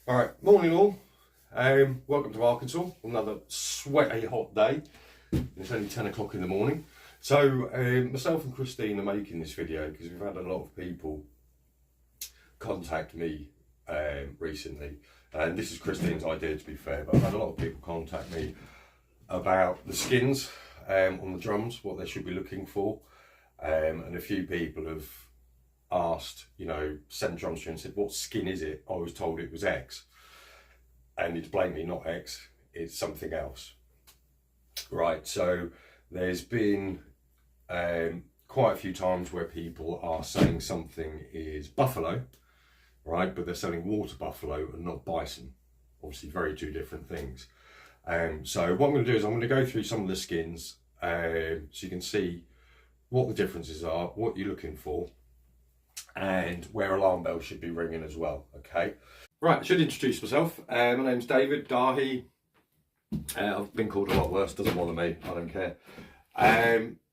All right, morning all. Welcome to Arkansas. Another sweaty hot day. It's only 10 o'clock in the morning. So myself and Christine are making this video because we've had a lot of people contact me recently. And this is Christine's idea, to be fair, but I've had a lot of people contact me about the skins on the drums, what they should be looking for. And a few people have asked, sent drums to and said, what skin is it? I was told it was X. And it's blatantly not X, it's something else. Right, so there's been quite a few times where people are saying something is buffalo, right, but they're selling water buffalo and not bison. Obviously very two different things. So what I'm going to do is I'm going to go through some of the skins so you can see what the differences are, what you're looking for, and where alarm bells should be ringing as well, okay? Right, I should introduce myself. My name's David Dahi. I've been called a lot worse, doesn't bother me, I don't care.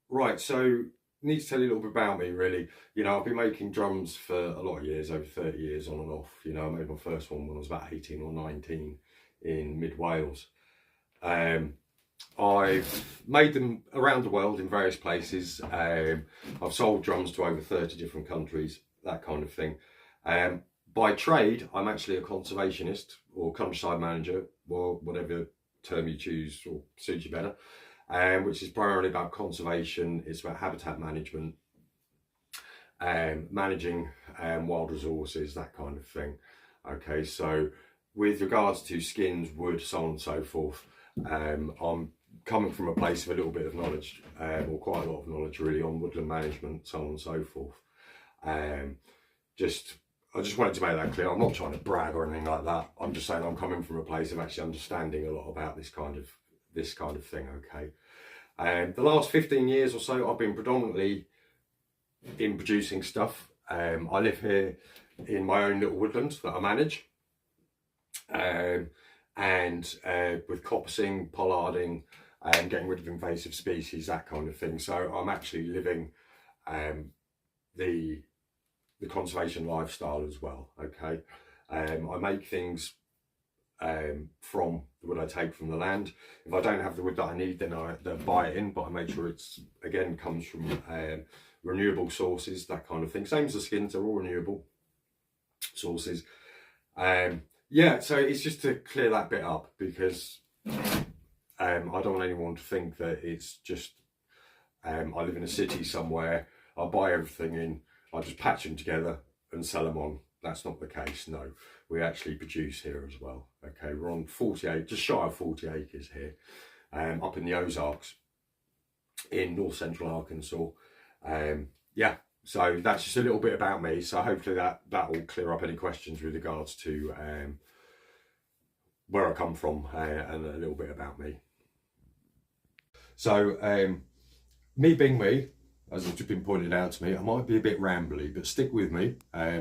Right, so need to tell you a little bit about me really. I've been making drums for a lot of years, over 30 years on and off. I made my first one when I was about 18 or 19 in mid Wales. I've made them around the world in various places. I've sold drums to over 30 different countries, that kind of thing. By trade, I'm actually a conservationist or countryside manager, or whatever term you choose or suits you better, which is primarily about conservation. It's about habitat management, managing wild resources, that kind of thing. Okay, so with regards to skins, wood, so on and so forth, I'm coming from a place of a little bit of knowledge, or quite a lot of knowledge really, on woodland management, so on and so forth. I just wanted to make that clear. I'm not trying to brag or anything like that. I'm just saying I'm coming from a place of actually understanding a lot about this kind of thing, okay? The last 15 years or so, I've been predominantly in producing stuff. I live here in my own little woodland that I manage. And with coppicing, pollarding, and getting rid of invasive species, that kind of thing. So I'm actually living the conservation lifestyle as well, okay? I make things from the wood I take from the land. If I don't have the wood that I need, then I buy it in, but I make sure it's, again, comes from renewable sources, that kind of thing. Same as the skins, they're all renewable sources. Yeah, so it's just to clear that bit up, because I don't want anyone to think that it's just I live in a city somewhere, I buy everything in, I just patch them together and sell them on. That's not the case, no. We actually produce here as well, okay? We're on 48, just shy of 40 acres here, up in the Ozarks in north central Arkansas. Yeah, so that's just a little bit about me. So hopefully that will clear up any questions with regards to where I come from and a little bit about me. So me being me, as it's just been pointed out to me, I might be a bit rambly, but stick with me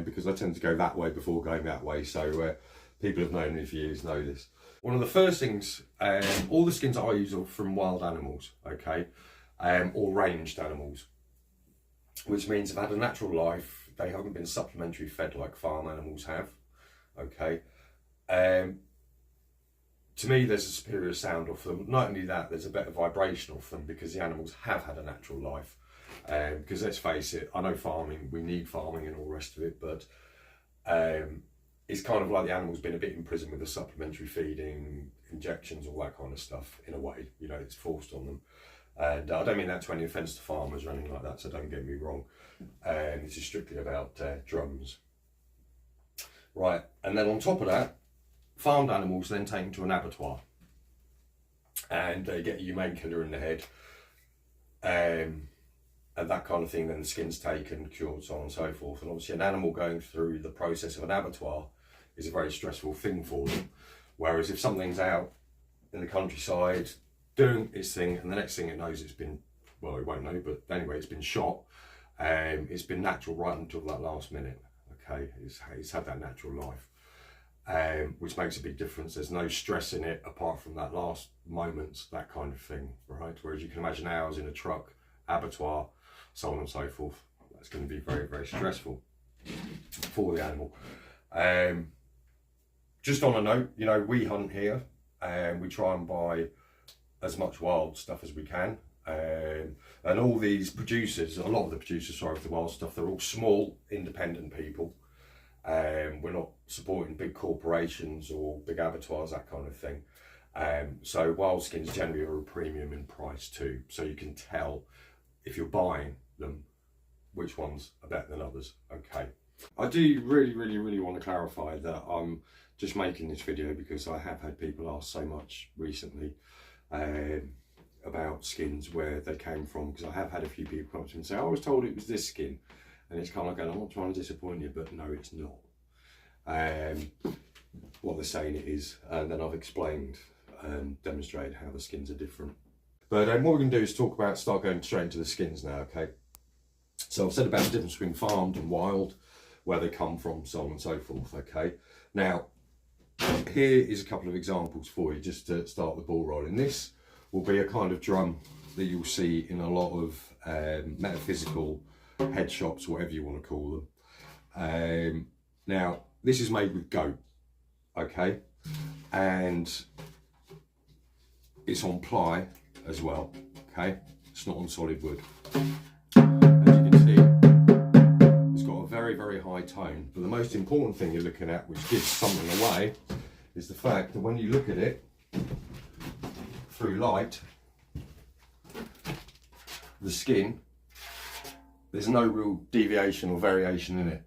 because I tend to go that way before going that way. So people have known me for years know this. One of the first things, all the skins I use are from wild animals, okay, or ranged animals, which means they've had a natural life. They haven't been supplementary fed like farm animals have, okay. To me, there's a superior sound off them. Not only that, there's a better vibration off them because the animals have had a natural life. Because let's face it, I know farming, we need farming and all the rest of it, but it's kind of like the animal's been a bit in prison with the supplementary feeding, injections, all that kind of stuff, in a way. It's forced on them. And I don't mean that to any offence to farmers or anything like that, so don't get me wrong. This is strictly about drums. Right, and then on top of that, farmed animals then taken to an abattoir. And they get a humane killer in the head. And that kind of thing, then the skin's taken, cured, so on and so forth. And obviously an animal going through the process of an abattoir is a very stressful thing for them. Whereas if something's out in the countryside doing its thing, and the next thing it knows it's been, well, it won't know, but anyway, it's been shot, it's been natural right until that last minute, okay? It's had that natural life, which makes a big difference. There's no stress in it apart from that last moment, that kind of thing, right? Whereas you can imagine hours in a truck, abattoir, so on and so forth. That's going to be very, very stressful for the animal. just on a note, you know, we hunt here and we try and buy as much wild stuff as we can. And all these producers, a lot of the producers, sorry, of the wild stuff, they're all small, independent people. We're not supporting big corporations or big abattoirs, that kind of thing. So wild skins generally are a premium in price too. So you can tell if you're buying them, which ones are better than others. Okay. I do really want to clarify that I'm just making this video because I have had people ask so much recently about skins, where they came from, because I have had a few people come up to me and say, I was told it was this skin, and it's kind of like going, I'm not trying to disappoint you, but no, it's not. What they're saying it is, and then I've explained and demonstrated how the skins are different. But what we're going to do is start going straight into the skins now, okay? So I've said about the difference between farmed and wild, where they come from, so on and so forth, okay? Now, here is a couple of examples for you, just to start the ball rolling. This will be a kind of drum that you'll see in a lot of metaphysical head shops, whatever you want to call them. Now, this is made with goat, okay? And it's on ply as well, okay? It's not on solid wood. As you can see, it's got a very high tone, but the most important thing you're looking at, which gives something away, is the fact that when you look at it through light, the skin, there's no real deviation or variation in it.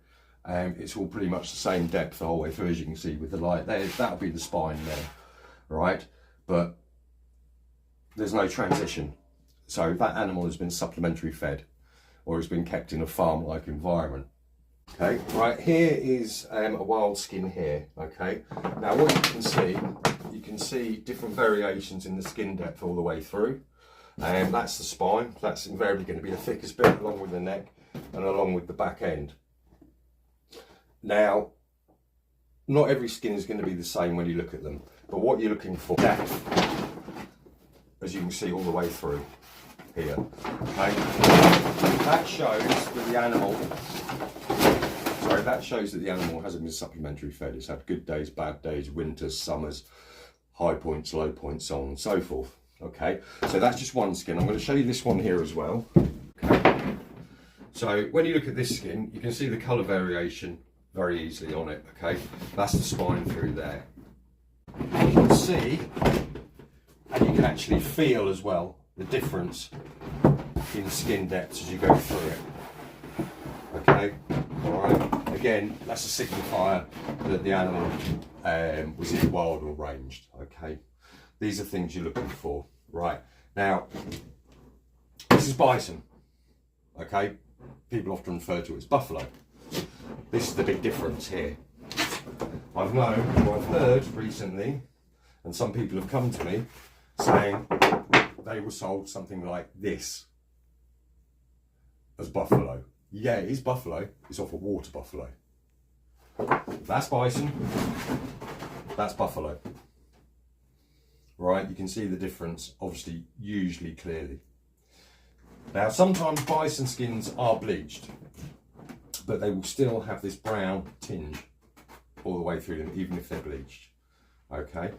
It's all pretty much the same depth the whole way through, as you can see with the light. That'll be the spine there, right? But there's no transition. So that animal has been supplementary fed, or has been kept in a farm-like environment. Okay, right, here is a wild skin here, okay? Now what you can see different variations in the skin depth all the way through. That's the spine. That's invariably going to be the thickest bit, along with the neck and along with the back end. Now, not every skin is going to be the same when you look at them, but what you're looking for, depth, as you can see all the way through here, okay? That shows that the animal, hasn't been supplementary fed. It's had good days, bad days, winters, summers, high points, low points, so on and so forth. Okay, so that's just one skin. I'm going to show you this one here as well. Okay. So when you look at this skin, you can see the colour variation very easily on it. Okay, that's the spine through there. And you can see, and you can actually feel as well, the difference in skin depth as you go through it. Okay, all right. Again, that's a signifier that the animal was either wild or ranged. Okay, these are things you're looking for. Right, now, this is bison, okay? People often refer to it as buffalo. This is the big difference here. I've known, or I've heard recently, and some people have come to me saying they were sold something like this as buffalo. Yeah, it is buffalo, it's off a water buffalo. That's bison, that's buffalo. Right, you can see the difference, obviously, usually clearly. Now, sometimes bison skins are bleached, but they will still have this brown tinge all the way through them, even if they're bleached. Okay?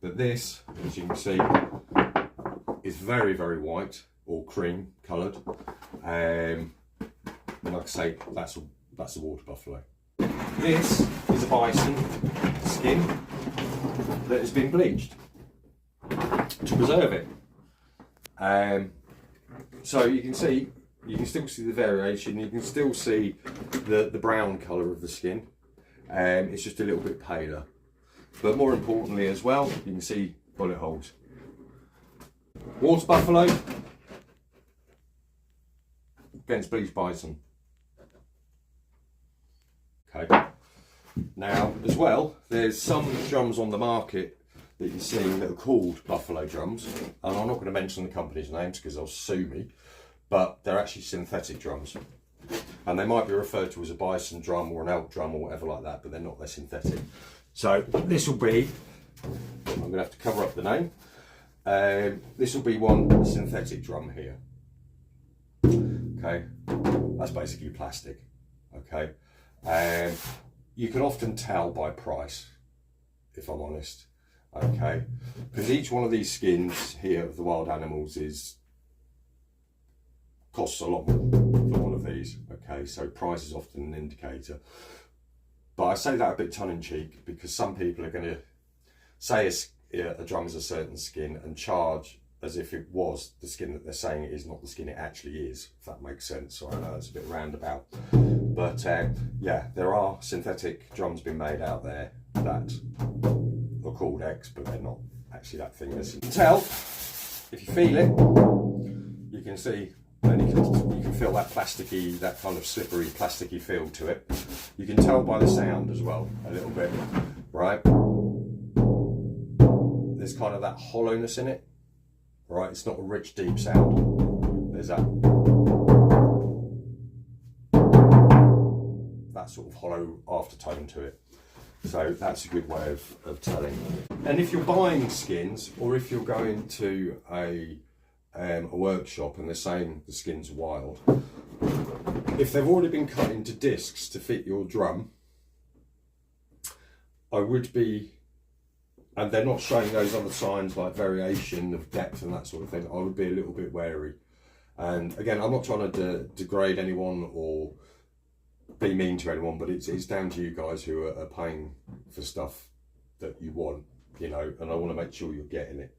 But this, as you can see, is very white or cream coloured. And like I say, that's a water buffalo. This is a bison skin that has been bleached to preserve it. So you can still see the variation. You can still see the brown colour of the skin. It's just a little bit paler. But more importantly as well, you can see bullet holes. Water buffalo against bleached bison. Okay. Now, as well, there's some drums on the market that you're seeing that are called buffalo drums, and I'm not going to mention the company's names because they'll sue me, but they're actually synthetic drums, and they might be referred to as a bison drum or an elk drum or whatever like that, but they're not, they're synthetic. So this will be, I'm going to have to cover up the name, this will be one synthetic drum here. Okay, that's basically plastic. Okay, you can often tell by price, if I'm honest, okay? Because each one of these skins here of the wild animals costs a lot more than one of these, okay? So price is often an indicator. But I say that a bit tongue-in-cheek because some people are going to say a drum is a certain skin and charge as if it was the skin that they're saying it is, not the skin it actually is, if that makes sense. So I know it's a bit roundabout. But yeah, there are synthetic drums being made out there that are called X, but they're not actually that thing. As you can tell, if you feel it, you can see, and you can feel that plasticky, that kind of slippery, plasticky feel to it. You can tell by the sound as well, a little bit, right? There's kind of that hollowness in it, right? It's not a rich, deep sound. There's that sort of hollow aftertone to it. So that's a good way of telling. And if you're buying skins, or if you're going to a workshop and they're saying the skin's wild, if they've already been cut into discs to fit your drum, I would be, and they're not showing those other signs like variation of depth and that sort of thing, I would be a little bit wary. And again, I'm not trying to degrade anyone or be mean to anyone, but it's down to you guys who are paying for stuff that you want, you know, and I want to make sure you're getting it.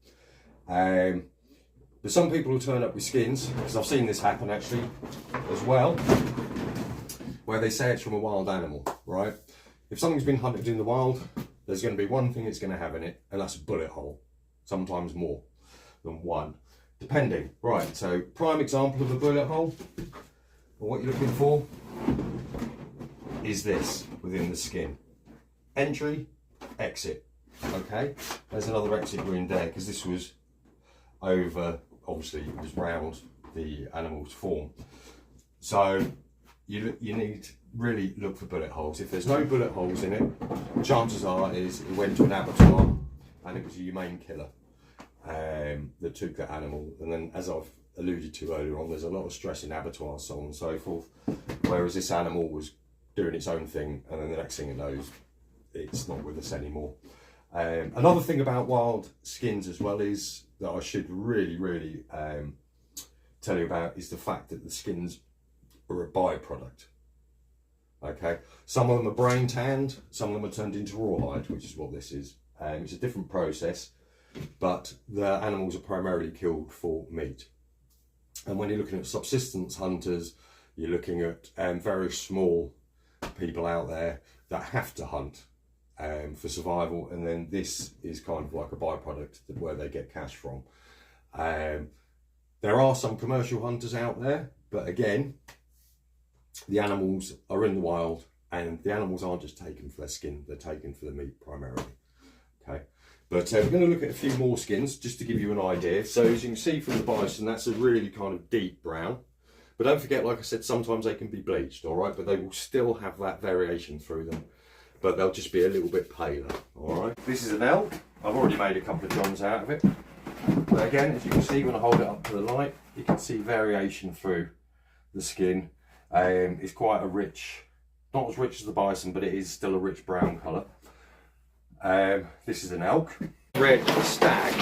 But some people will turn up with skins, because I've seen this happen actually as well, where they say it's from a wild animal, right? If something's been hunted in the wild, there's going to be one thing it's going to have in it, and that's a bullet hole, sometimes more than one, depending. Right, so prime example of a bullet hole, and what you're looking for is this within the skin. Entry, exit, okay? There's another exit wound there, because this was over, obviously it was round the animal's form. So you need to really look for bullet holes. If there's no bullet holes in it, chances are is it went to an abattoir and it was a humane killer that took that animal. And then, as I've alluded to earlier on, there's a lot of stress in abattoirs, so on and so forth. Whereas this animal was doing its own thing, and then the next thing it knows, it's not with us anymore. Another thing about wild skins as well is that I should really tell you about is the fact that the skins are a byproduct. Okay, some of them are brain tanned, some of them are turned into rawhide, which is what this is. It's a different process, but the animals are primarily killed for meat. And when you're looking at subsistence hunters, you're looking at very small people out there that have to hunt for survival, and then this is kind of like a byproduct where they get cash from. There are some commercial hunters out there, but again, the animals are in the wild, and the animals aren't just taken for their skin, they're taken for the meat primarily. Okay, but we're going to look at a few more skins just to give you an idea. So as you can see from the bison, that's a really kind of deep brown. But don't forget, like I said, sometimes they can be bleached, all right? But they will still have that variation through them, but they'll just be a little bit paler, all right? This is an elk. I've already made a couple of drums out of it. But again, as you can see, when I hold it up to the light, you can see variation through the skin. It's quite a rich, not as rich as the bison, but it is still a rich brown colour. This is an elk. Red stag.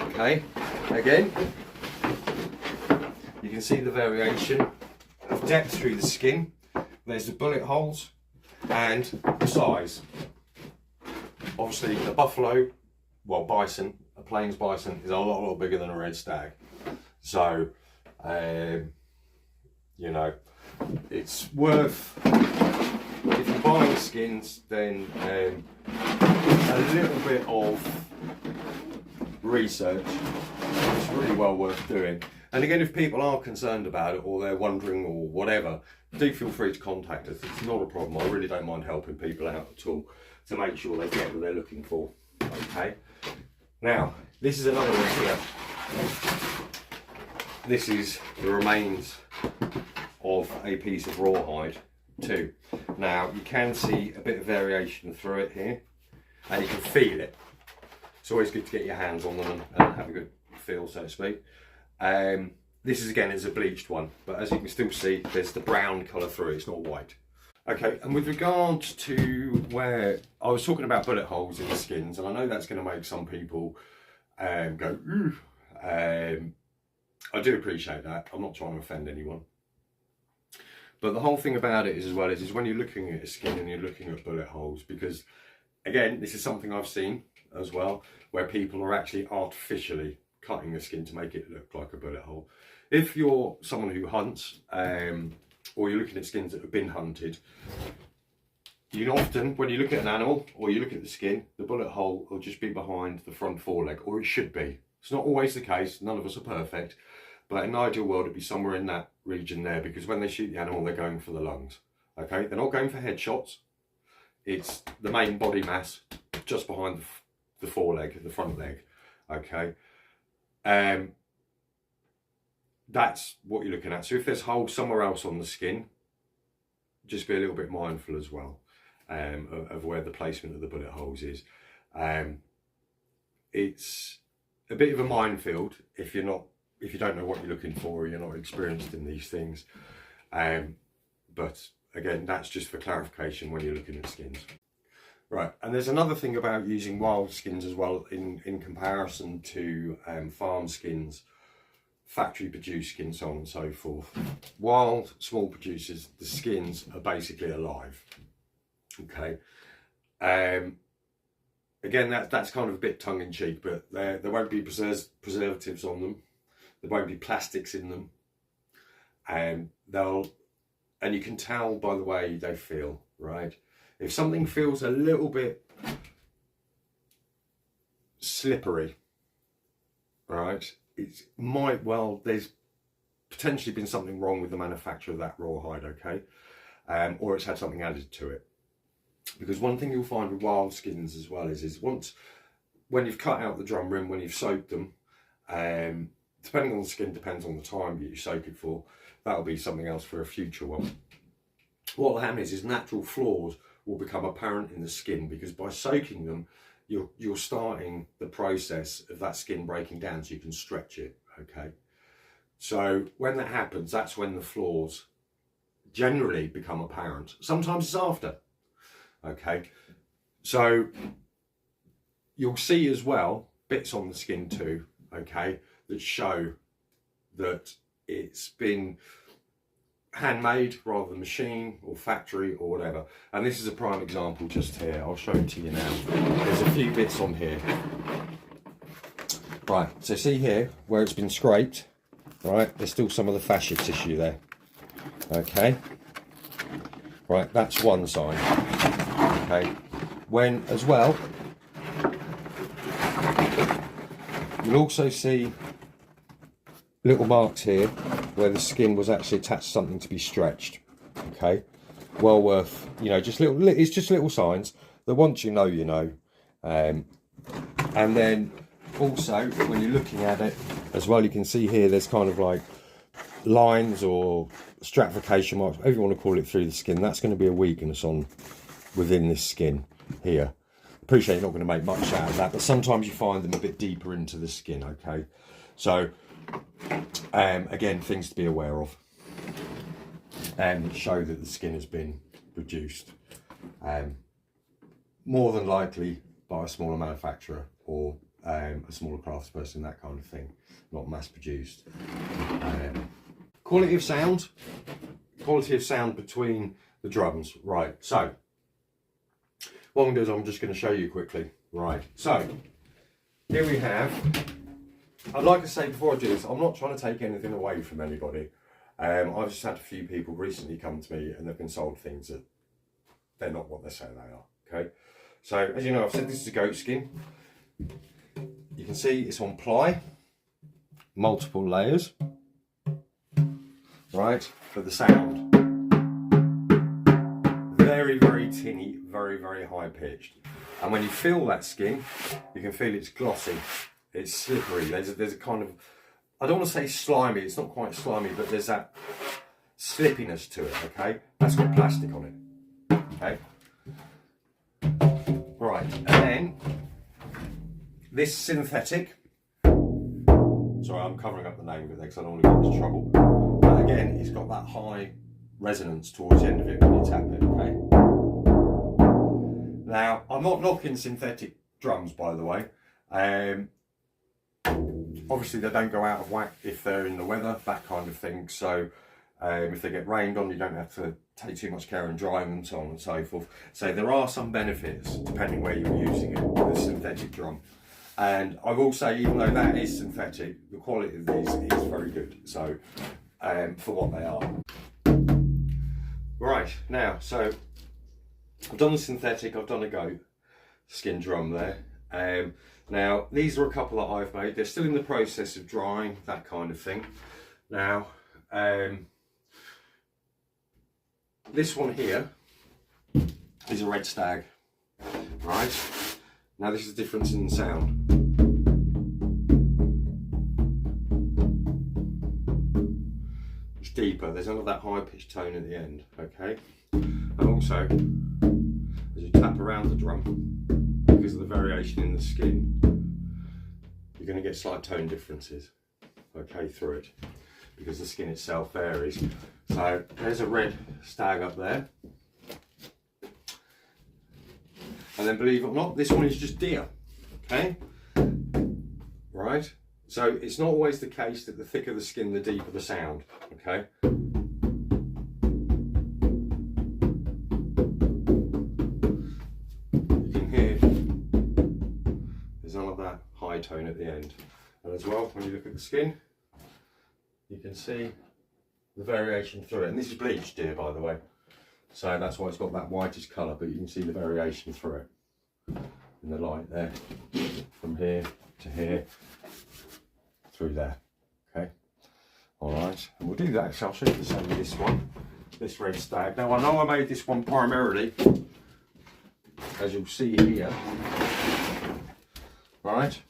Okay, again, you can see the variation of depth through the skin. There's the bullet holes and the size. Obviously the buffalo, well, bison, a plains bison is a lot bigger than a red stag. So, you know, it's worth, if you're buying skins, then a little bit of research is really well worth doing. And again, if people are concerned about it, or they're wondering, or whatever, do feel free to contact us. It's not a problem. I really don't mind helping people out at all to make sure they get what they're looking for. Okay. Now, this is another one here. This is the remains of a piece of rawhide too. Now, you can see a bit of variation through it here, and you can feel it. It's always good to get your hands on them and have a good feel, so to speak. This is, again, is a bleached one, but as you can still see, there's the brown colour through it, it's not white. Okay, and with regard to where I was talking about bullet holes in the skins, and I know that's going to make some people go, ooh. I do appreciate that. I'm not trying to offend anyone. But the whole thing about it is, as well, is when you're looking at a skin and you're looking at bullet holes, because again, this is something I've seen as well, where people are actually artificially cutting the skin to make it look like a bullet hole. If you're someone who hunts, or you're looking at skins that have been hunted, you often, when you look at an animal or you look at the skin, the bullet hole will just be behind the front foreleg, or it should be. It's not always the case, none of us are perfect, but in an ideal world it'd be somewhere in that region there, because when they shoot the animal they're going for the lungs. Okay, they're not going for headshots. It's the main body mass just behind the foreleg, the front leg. Okay, that's what you're looking at. So if there's holes somewhere else on the skin, just be a little bit mindful as well of where the placement of the bullet holes is. It's a bit of a minefield if you don't know what you're looking for, or you're not experienced in these things. But again, that's just for clarification when you're looking at skins. Right, and there's another thing about using wild skins as well in comparison to farm skins, factory produced skins, so on and so forth. Wild, small producers, the skins are basically alive. Okay. Again, that's kind of a bit tongue-in-cheek, but there won't be preservatives on them. There won't be plastics in them. And you can tell by the way they feel, right? If something feels a little bit slippery, right, there's potentially been something wrong with the manufacture of that rawhide, okay? Or it's had something added to it. Because one thing you'll find with wild skins as well is when you've cut out the drum rim, when you've soaked them, depending on the skin, depends on the time that you soak it for, that'll be something else for a future one. What will happen is natural flaws will become apparent in the skin, because by soaking them, you're starting the process of that skin breaking down so you can stretch it, okay? So when that happens, that's when the flaws generally become apparent. Sometimes it's after, okay? So you'll see as well bits on the skin too, okay, that show that it's been handmade rather than machine or factory or whatever. And this is a prime example just here. I'll show it to you now. There's a few bits on here. Right, so see here where it's been scraped, right, there's still some of the fascia tissue there. Okay, right, that's one side. Okay, when as well, you'll also see little marks here where the skin was actually attached to something to be stretched. Okay, well worth, just little, it's just little signs that once you know, you know. And then also when you're looking at it as well, you can see here there's kind of like lines or stratification marks, whatever you want to call it, through the skin. That's going to be a weakness within this skin here. Appreciate you're not going to make much out of that, but sometimes you find them a bit deeper into the skin. Okay, so again, things to be aware of, and show that the skin has been reduced, more than likely by a smaller manufacturer or a smaller craftsperson, that kind of thing, not mass produced. Quality of sound between the drums. Right, so what I'm going to do is I'm just going to show you quickly. Right, so here we have, I'd like to say before I do this, I'm not trying to take anything away from anybody. I've just had a few people recently come to me and they've been sold things that they're not what they say they are. Okay, so as you know, I've said this is a goat skin. You can see it's on ply, multiple layers, right, for the sound. Very, very tinny, very, very high pitched. And when you feel that skin, you can feel it's glossy, it's slippery. There's a kind of, I don't want to say slimy, it's not quite slimy, but there's that slippiness to it, okay? That's got plastic on it, okay? Right, and then this synthetic, sorry, I'm covering up the name of it because I don't want to get into trouble. But again, it's got that high resonance towards the end of it when you tap it, okay? Now, I'm not knocking synthetic drums, by the way. Obviously they don't go out of whack if they're in the weather, that kind of thing. So if they get rained on, you don't have to take too much care in drying them, so on and so forth. So there are some benefits depending where you're using it with a synthetic drum. And I will say, even though that is synthetic, the quality of these is very good. So for what they are. Right, now, so I've done the synthetic, I've done a goat skin drum there. Now, these are a couple that I've made. They're still in the process of drying, that kind of thing. Now, this one here is a red stag, right? Now, this is the difference in the sound. It's deeper, there's none of that high-pitched tone at the end, okay? And also, as you tap around the drum, because of the variation in the skin, you're going to get slight tone differences, okay, through it, because the skin itself varies. So there's a red stag up there, and then believe it or not, this one is just deer, okay, right? So it's not always the case that the thicker the skin, the deeper the sound, okay? Tone at the end, and as well, when you look at the skin, you can see the variation through it. And this is bleached deer, by the way, so that's why it's got that whitish colour, but you can see the variation through it in the light there, from here to here, through there, okay? Alright, and we'll do that, so I'll show you the same with this one, this red stag. Now, I know I made this one primarily, as you'll see here, right?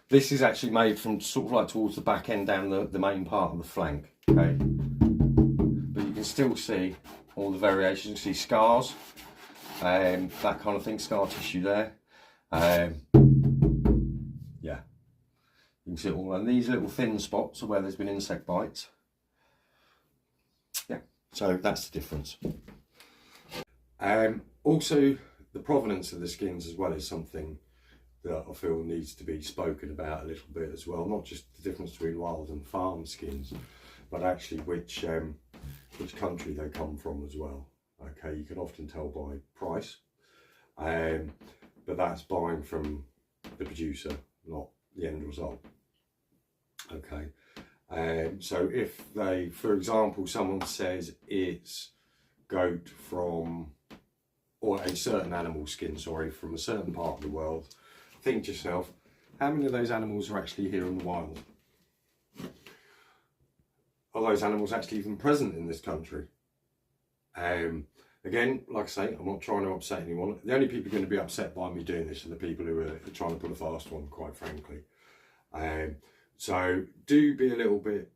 This is actually made from sort of like towards the back end down the main part of the flank, okay? But you can still see all the variations. You can see scars, that kind of thing, scar tissue there. Yeah, you can see it all. And these little thin spots are where there's been insect bites. Yeah, so that's the difference. Also, the provenance of the skins as well is something that I feel needs to be spoken about a little bit as well. Not just the difference between wild and farm skins, but actually which country they come from as well. Okay, you can often tell by price, but that's buying from the producer, not the end result. Okay, so if they, for example, someone says it's goat from, or a certain animal skin, sorry, from a certain part of the world, think to yourself, how many of those animals are actually here in the wild? Are those animals actually even present in this country? Again, like I say, I'm not trying to upset anyone. The only people going to be upset by me doing this are the people who are trying to put a fast one, quite frankly. So do be a little bit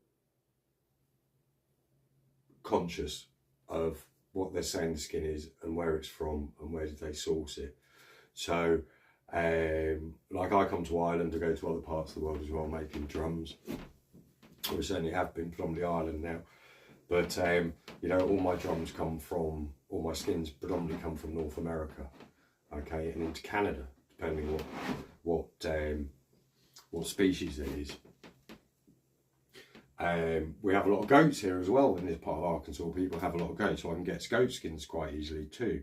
conscious of what they're saying the skin is and where it's from and where did they source it. So like I come to Ireland to go to other parts of the world as well, making drums. We certainly have been predominantly Ireland now, but you know, all my drums come from, all my skins predominantly come from North America, okay, and into Canada, depending what species it is. We have a lot of goats here as well in this part of Arkansas. People have a lot of goats, so I can get goat skins quite easily too.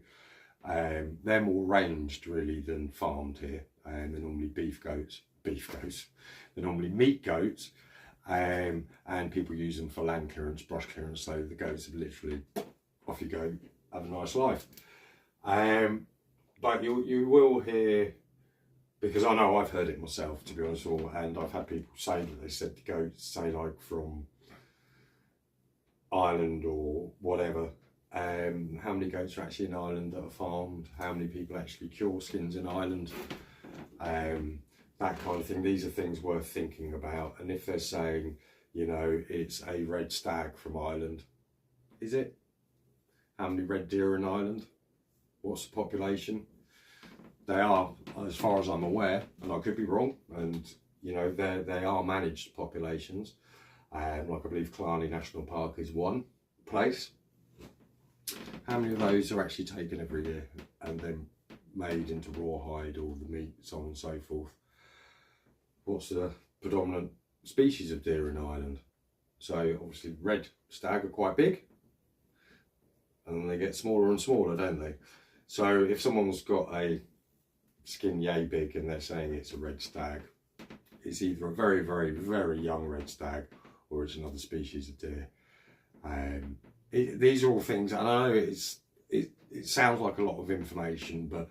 They're more ranged really than farmed here, and they're normally beef goats. They're normally meat goats, and people use them for land clearance, brush clearance, so the goats are literally, off you go, have a nice life. But you will hear, because I know I've heard it myself, to be honest, and I've had people say that they said the goats, say like from Ireland or whatever, how many goats are actually in Ireland that are farmed, how many people actually cure skins in Ireland, that kind of thing. These are things worth thinking about. And if they're saying, you know, it's a red stag from Ireland, is it? How many red deer are in Ireland? What's the population? They are, as far as I'm aware, and I could be wrong, and you know, they are managed populations. like I believe Killarney National Park is one place. How many of those are actually taken every year and then made into rawhide, or the meat, so on and so forth? What's the predominant species of deer in Ireland? So obviously red stag are quite big, and then they get smaller and smaller, don't they? So if someone's got a skin yay big and they're saying it's a red stag, it's either a very, very, very young red stag or it's another species of deer. These are all things, and I know it sounds like a lot of information, but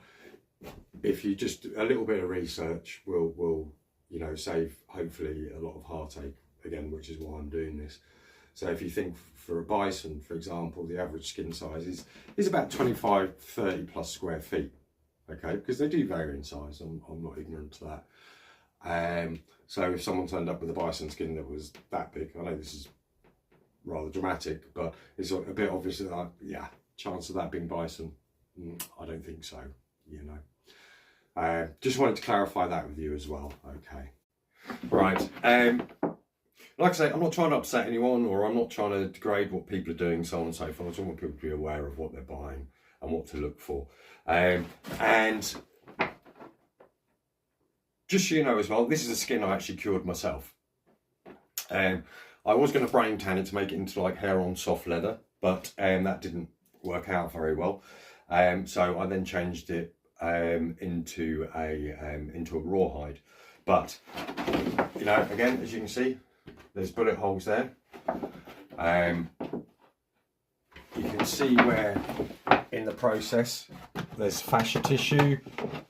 if you just a little bit of research will save hopefully a lot of heartache, again, which is why I'm doing this. So if you think for a bison, for example, the average skin size is about 25, 30 plus square feet, okay, because they do vary in size. I'm not ignorant to that. So if someone turned up with a bison skin that was that big, I know this is rather dramatic, but it's a bit obvious that, yeah, chance of that being bison, I don't think so, just wanted to clarify that with you as well. Okay, right. Like I say, I'm not trying to upset anyone, or I'm not trying to degrade what people are doing, so on and so forth. I just want people to be aware of what they're buying and what to look for. And just so you know as well, this is a skin I actually cured myself. I was going to brain tan it to make it into like hair-on soft leather, but that didn't work out very well. So I then changed it into a rawhide. But again, as you can see, there's bullet holes there. You can see where in the process there's fascia tissue,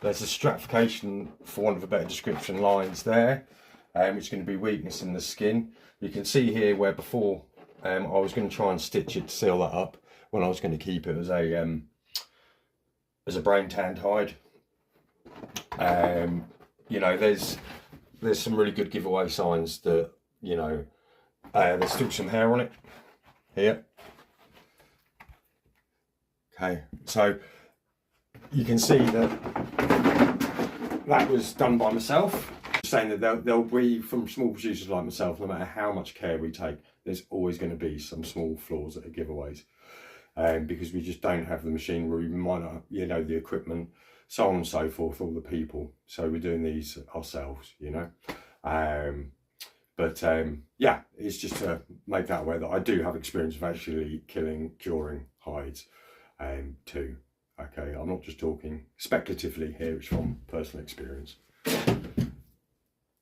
there's a stratification, for want of a better description, lines there, which is going to be weakness in the skin. You can see here where before I was going to try and stitch it to seal that up, when I was going to keep it as a brain tanned hide. There's some really good giveaway signs that there's still some hair on it here. Okay, so you can see that was done by myself. Saying that there'll be, from small producers like myself, no matter how much care we take, there's always going to be some small flaws that are giveaways, because we just don't have the machinery, we might not, the equipment, so on and so forth, all the people. So we're doing these ourselves, yeah, it's just to make that aware that I do have experience of actually curing hides too. Okay, I'm not just talking speculatively here, it's from personal experience.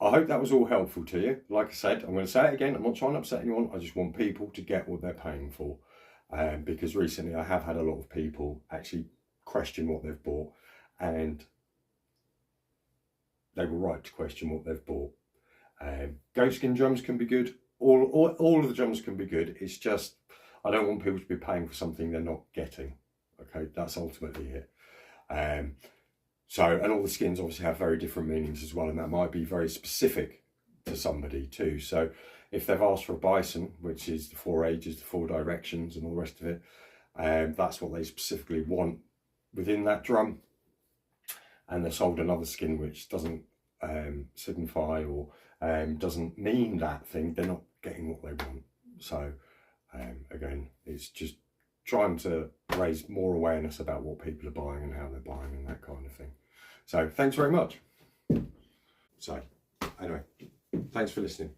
I hope that was all helpful to you. Like I said, I'm going to say it again, I'm not trying to upset anyone, I just want people to get what they're paying for. Because recently I have had a lot of people actually question what they've bought, and they were right to question what they've bought. Goat skin drums can be good, all of the drums can be good, it's just I don't want people to be paying for something they're not getting. Okay, that's ultimately it. And all the skins obviously have very different meanings as well, and that might be very specific to somebody too. So if they've asked for a bison, which is the 4 ages, the 4 directions and all the rest of it, that's what they specifically want within that drum, and they're sold another skin which doesn't signify or doesn't mean that thing, they're not getting what they want. So again, it's just trying to raise more awareness about what people are buying and how they're buying and that kind of thing. So thanks very much. So anyway, thanks for listening.